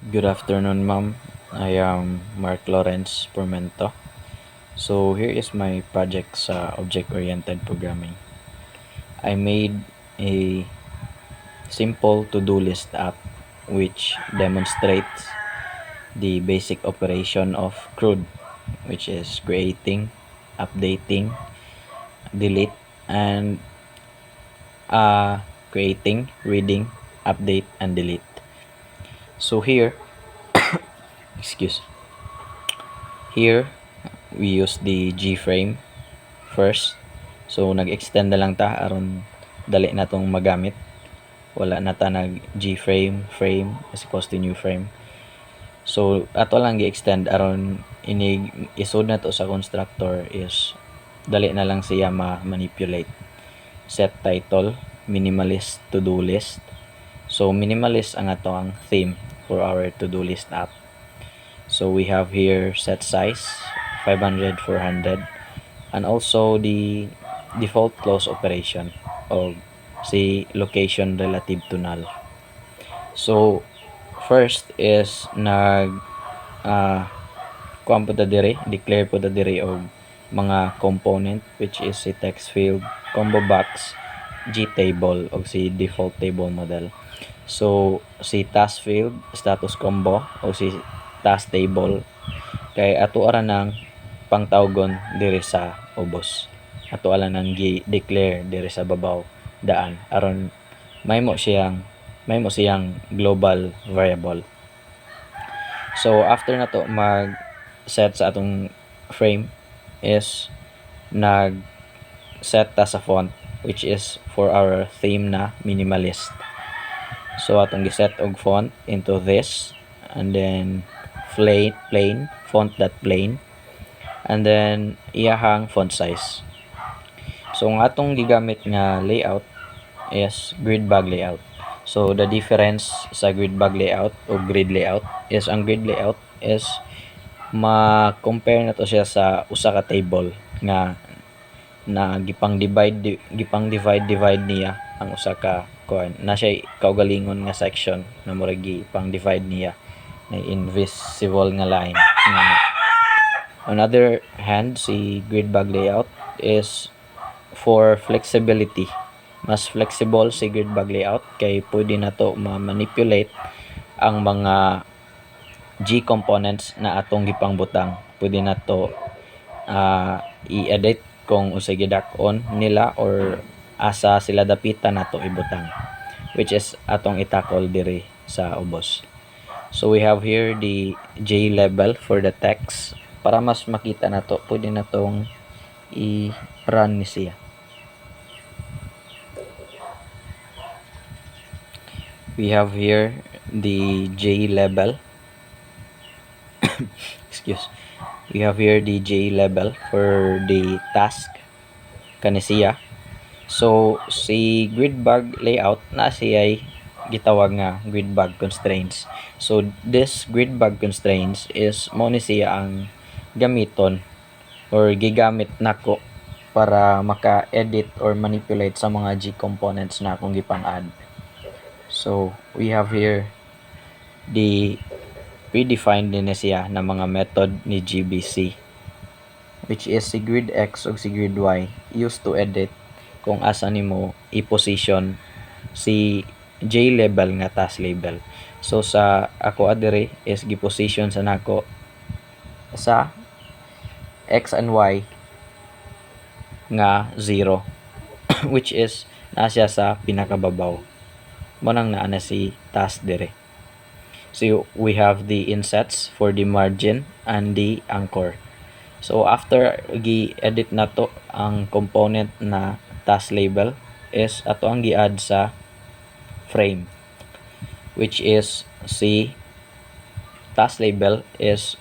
Good afternoon, ma'am. I am Mark Lawrence Pormento. So here is my project sa object-oriented programming. I made a simple to-do list app which demonstrates the basic operation of CRUD, which is creating, updating, delete, and creating, reading, update, and delete. So here we use the G-frame first. So nag-extend na lang ta aron dali na tong magamit. Wala na ta nag G-frame frame is equals to new frame. So ato lang gi-extend aron inig isod na to sa constructor is dali na lang siya ma-manipulate. Set title, minimalist to-do list. So minimalist ang ato ang theme for our to-do list app. So we have here set size 500, 400, and also the default close operation of si location relative to null. So first is kuan po ta diri, declare po ta diri og mga component which is si text field, combo box, gtable og si default table model. So si task field, status combo o si task table kay ato ara nang pangtawgon diri sa ubos. Ato ala nang gi-declare diri sa babaw daan aron may mo siyang global variable. So after na to mag set sa atong frame is nag set ta sa font which is for our theme na minimalist. So atong gi-set og font into this, and then plain font.plain, and then iyahang font size. So ang atong gigamit nga layout is grid bag layout. So the difference sa grid bag layout o grid layout is ang grid layout is ma-compare na to siya sa usa ka table nga na gipang divide niya ang usa ka kuan na siya kaugalingon nga section na murag gipang divide niya na invisible nga line. On other hand, si grid bag layout is for flexibility. Mas flexible si grid bag layout kay pwede na to ma-manipulate ang mga G components na atong gipang butang. Pwede na to i-edit kung usay gidak-on nila or asa sila dapitan nato ibutang, which is atong itakol diri sa ubos. So we have here the J level for the text. Para mas makita nato, pwede na tong i-run ni siya. We have here the J level. We have here the J level for the task kanisiya. So si grid bag layout na siya gitawag nga grid bag constraints. So this grid bag constraints is mo ni siya ang gamiton or gigamit nako para maka-edit or manipulate sa mga G components na akong gipang-add. So we have here the predefined din na siya na mga method ni GBC, which is si grid X o si grid Y used to edit kung asa nimo i-position si J label nga task label. So sa ako adire is gi-position sa nako sa X and Y nga 0 which is nasa sa pinakababaw. Mo nang naa na si task dire. So we have the insets for the margin and the anchor. So after gi-edit na to ang component na task label is ato ang gi-add sa frame, which is si task label is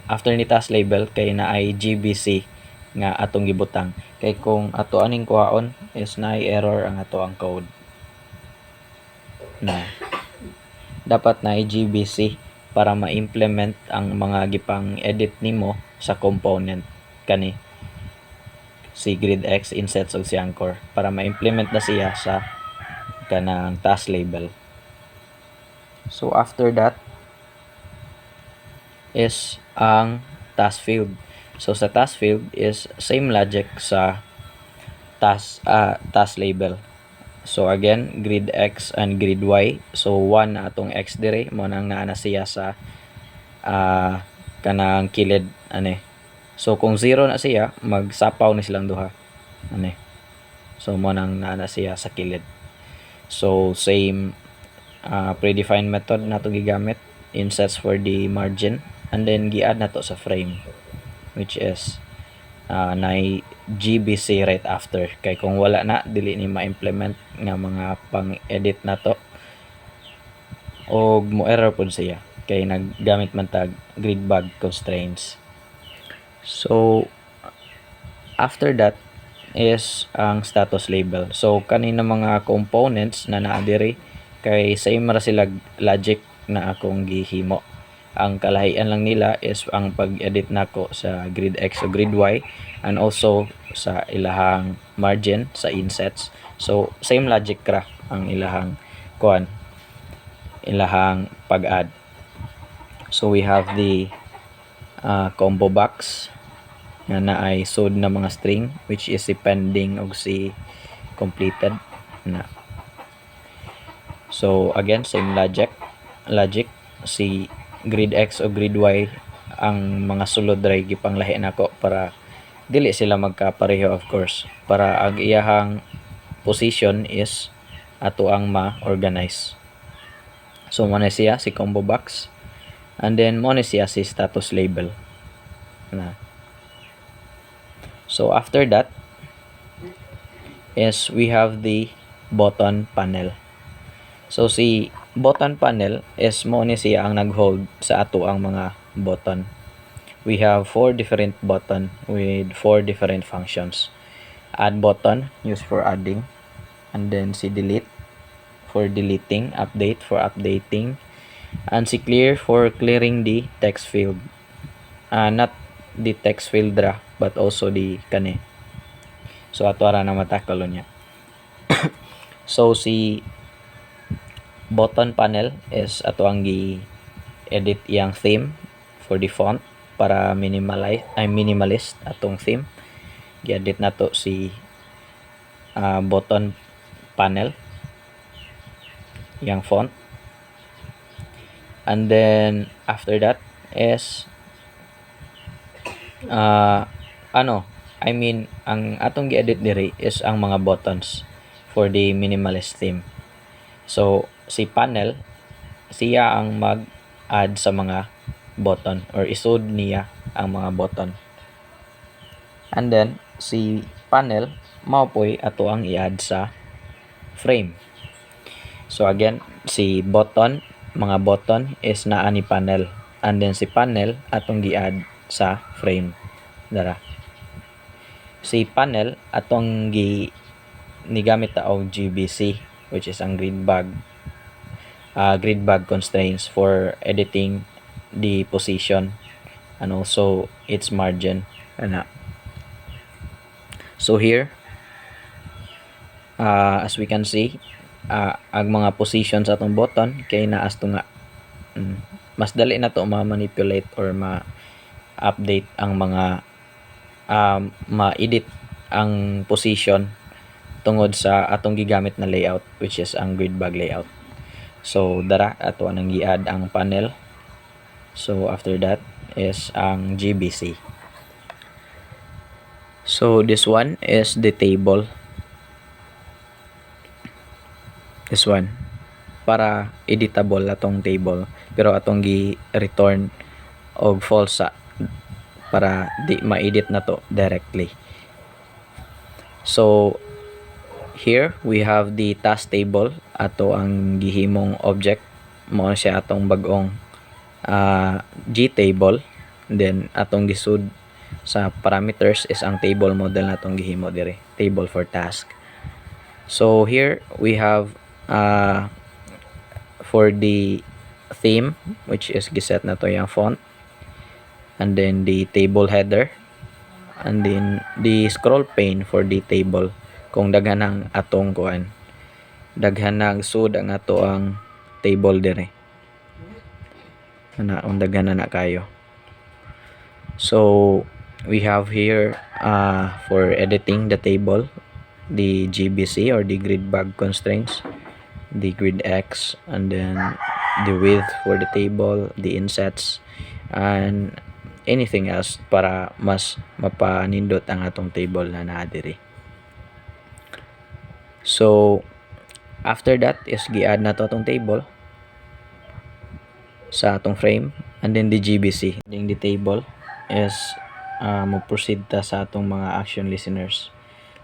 after ni task label kay na ay GBC nga atong gibutang. Kay kung ato aning kuhaon is na error ang ato ang code. Na dapat na GBC para ma-implement ang mga gipang edit nimo sa component kani si grid X, insets o si anchor para ma-implement na siya sa kanang task label. So after that is ang task field. So sa task field is same logic sa task label. So again, grid X and grid Y. So 1 na atong X dire mo nang naa na siya sa kanang kilid ani. So kung 0 na siya, magsapaw ni silang duha. Ani. So mo nang naa na siya sa kilid. So same predefined method na to gigamit, insets for the margin, and then gi-add na to sa frame, which is na GBC right after. Kay kung wala na, dili ni ma-implement nga mga pang-edit na to, o mo error pod siya kay naggamit man tag grid bag constraints. So after that is ang status label. So kanina mga components na naa diri kay same ra sila logic na akong gihimo. Ang kalahian lang nila is ang pag-edit nako sa grid X o grid Y, and also sa ilahang margin sa insets. So same logic ra ang ilahang ilahang pag-add. So we have the combo box nga naay sud na mga string, which is si pending og si completed na. So again, same logic si grid X o grid Y ang mga sulod ray gipanglahi nako para dili sila magkapareho, of course, para ang iyahang position is ato ang ma-organize. So mo na siya si combo box, and then mo na siya si status label na. So after that is we have the button panel. So si button panel is mo ni siya ang nag-hold sa ato ang mga button. We have 4 different button with 4 different functions. Add button used for adding, and then si delete for deleting, update for updating, and si clear for clearing the text field. Not the text field ra, but also the kani. So ato ara na matakalo niya. So si button panel is ato ang gi-edit iyang theme for the font para minimalist atong theme. Gi-edit nato si button panel yang font, and then after that is ang atong gi-edit diri is ang mga buttons for the minimalist theme. So si panel siya ang mag-add sa mga button or isud niya ang mga button, and then si panel mao poy ato ang i-add sa frame. So again, si button, mga button is naa ni panel, and then si panel atong gi-add sa frame dara. Si panel atong nigamit ta og GBC, which is ang grid bag constraints for editing the position and also its margin ana. So here as we can see, ang mga position sa atong button kay naas to nga mas dali na to ma-manipulate or ma-update ang mga ma-edit ang position tungod sa atong gigamit na layout, which is ang grid bag layout. So dara ato nang gi-add ang panel. So after that is ang GBC. So this one is the table. This one para editable atong table, pero atong gi-return og false para di ma-edit na to directly. So here we have the task table, ato ang gihimong object mo siya atong bag-ong G-table. Then atong gisud sa parameters is ang table model na atong gihimo dire, table for task. So here we have for the theme, which is giset na to yung font, and then the table header, and then the scroll pane for the table. Kung daghan ang atong daghan ang sud ang ato ang table dire ana, daghan na kayo. So we have here for editing the table, the GBC or the grid bag constraints, the grid X, and then the width for the table, the insets, and anything else para mas mapanindot ang atong table na naa diri. So after that is gi-add na to atong table sa atong frame, and then the GBC ding the table is mo-proceed ta sa atong mga action listeners.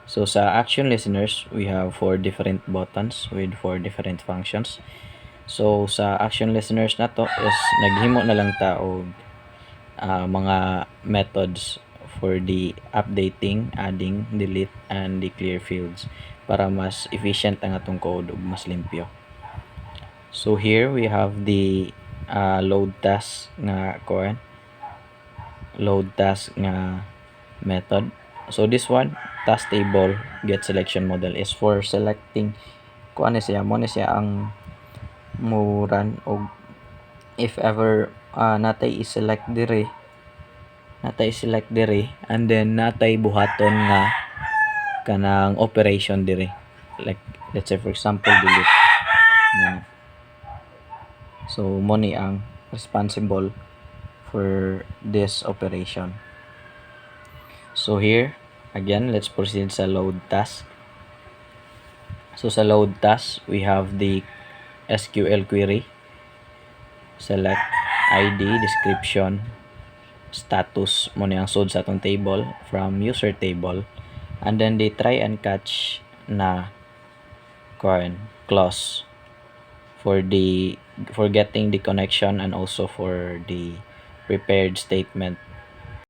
So sa action listeners, we have 4 different buttons with 4 different functions. So sa action listeners na to is naghimo na lang ta og mga methods for the updating, adding, delete, and the clear fields para mas efficient ang atong code ug mas limpyo. So here we have the load task nga method. So this one, task table get selection model is for selecting mo ni siya ang mo run og if ever natay i-select diri and then natay buhaton nga kanang operation diri, like let's say for example delete. So mo ni ang responsible for this operation. So here again, let's proceed sa load task. So sa load task, we have the SQL query, select ID, description, status mo ni ang sud sa atong table from user table, and then the try and catch na clause for getting the connection and also for the prepared statement